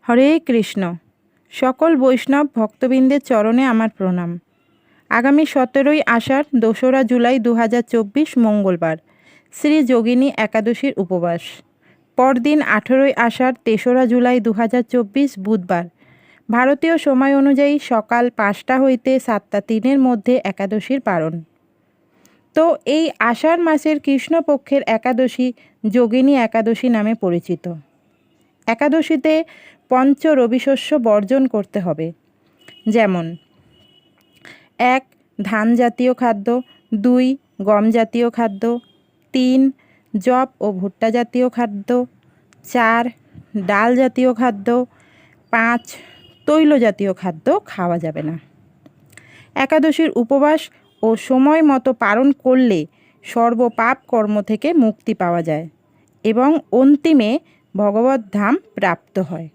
হরে কৃষ্ণ। সকল বৈষ্ণব ভক্তবৃন্দের চরণে আমার প্রণাম। আগামী 17ই আষাঢ় 2রা জুলাই 2024 মঙ্গলবার শ্রী যোগিনী একাদশীর উপবাস। পরদিন 18ই আষাঢ় 3রা জুলাই 2024 বুধবার ভারতীয় সময় অনুযায়ী সকাল 5টা হইতে 7টা 3-এর মধ্যে একাদশীর পারণ। তো এই আষাঢ় মাসের কৃষ্ণপক্ষের একাদশী যোগিনী একাদশী নামে পরিচিত। একাদশীতে পঞ্চ রবিশস্য বর্জন করতে হবে, যেমন 1. ধান জাতীয় খাদ্য, 2. গম জাতীয় খাদ্য, 3. যব ও ভুট্টা জাতীয় খাদ্য, 4. ডাল জাতীয় খাদ্য, 5. তৈল জাতীয় খাদ্য খাওয়া যাবে না। একাদশীর উপবাস ও সময় মতো পালন করলে সর্বপাপ কর্ম থেকে মুক্তি পাওয়া যায় এবং অন্তিমে ভগবত ধাম প্রাপ্ত হয়।